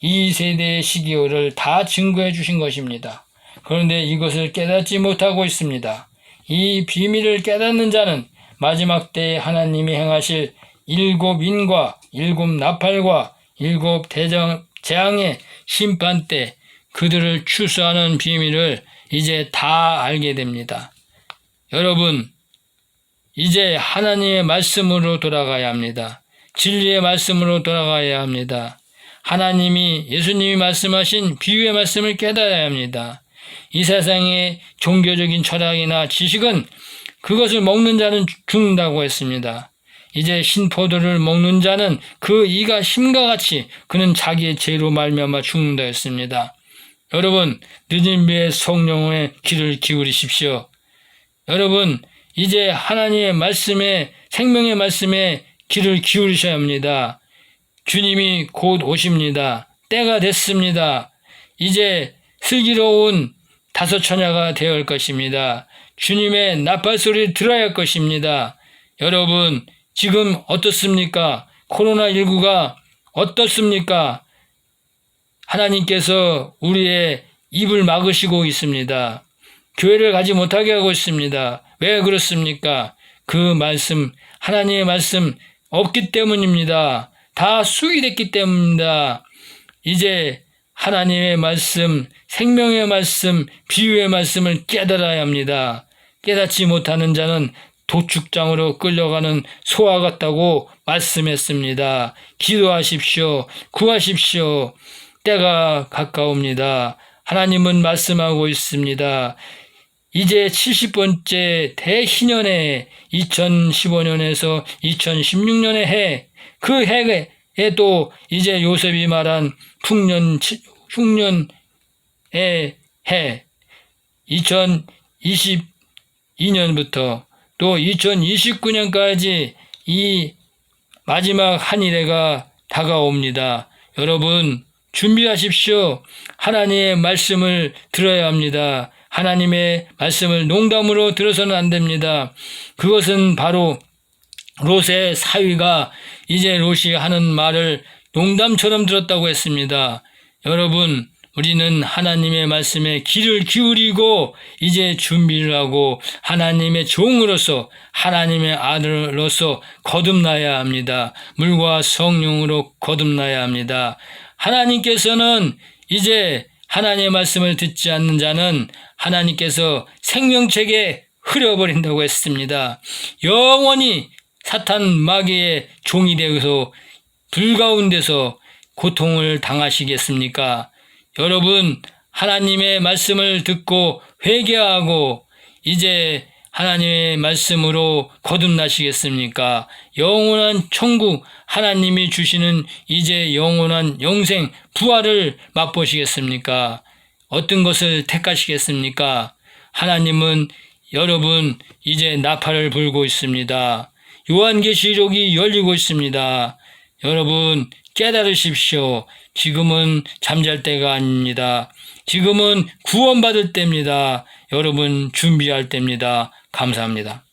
이 세대의 시기를 다 증거해 주신 것입니다. 그런데 이것을 깨닫지 못하고 있습니다. 이 비밀을 깨닫는 자는 마지막 때에 하나님이 행하실 7인과 7나팔과 7재앙의 심판 때 그들을 추수하는 비밀을 이제 다 알게 됩니다. 여러분, 이제 하나님의 말씀으로 돌아가야 합니다. 진리의 말씀으로 돌아가야 합니다. 하나님이 예수님이 말씀하신 비유의 말씀을 깨달아야 합니다. 이 세상의 종교적인 철학이나 지식은 그것을 먹는 자는 죽는다고 했습니다. 이제 신포도를 먹는 자는 그 이가 심과 같이 그는 자기의 죄로 말미암아 죽는다 했습니다. 여러분, 늦은 비에 성령의 귀를 기울이십시오. 여러분, 이제 하나님의 말씀에, 생명의 말씀에 귀를 기울이셔야 합니다. 주님이 곧 오십니다. 때가 됐습니다. 이제 슬기로운 다섯 처녀가 되어야 할 것입니다. 주님의 나팔소리를 들어야 할 것입니다. 여러분, 지금 어떻습니까? 코로나19가 어떻습니까? 하나님께서 우리의 입을 막으시고 있습니다. 교회를 가지 못하게 하고 있습니다. 왜 그렇습니까? 그 말씀, 하나님의 말씀 없기 때문입니다. 다 수기됐기 때문입니다. 이제 하나님의 말씀, 생명의 말씀, 비유의 말씀을 깨달아야 합니다. 깨닫지 못하는 자는 도축장으로 끌려가는 소와 같다고 말씀했습니다. 기도하십시오. 구하십시오. 때가 가까웁니다. 하나님은 말씀하고 있습니다. 이제 70번째 대희년에 2015년에서 2016년의 해, 그 해에 또 이제 요셉이 말한 흉년의 해, 2022년부터 또 2029년까지 이 마지막 한일해가 다가옵니다. 여러분, 준비하십시오. 하나님의 말씀을 들어야 합니다. 하나님의 말씀을 농담으로 들어서는 안 됩니다. 그것은 바로 롯의 사위가 이제 롯이 하는 말을 농담처럼 들었다고 했습니다. 여러분, 우리는 하나님의 말씀에 귀를 기울이고 이제 준비를 하고 하나님의 종으로서 하나님의 아들로서 거듭나야 합니다. 물과 성령으로 거듭나야 합니다. 하나님께서는 이제 하나님의 말씀을 듣지 않는 자는 하나님께서 생명책에 흐려버린다고 했습니다. 영원히 사탄 마귀의 종이 되어서 불가운데서 고통을 당하시겠습니까? 여러분, 하나님의 말씀을 듣고 회개하고 이제 하나님의 말씀으로 거듭나시겠습니까? 영원한 천국, 하나님이 주시는 이제 영원한 영생, 부활을 맛보시겠습니까? 어떤 것을 택하시겠습니까? 하나님은 여러분 이제 나팔을 불고 있습니다. 요한계시록이 열리고 있습니다. 여러분 깨달으십시오. 지금은 잠잘 때가 아닙니다. 지금은 구원받을 때입니다. 여러분 준비할 때입니다. 감사합니다.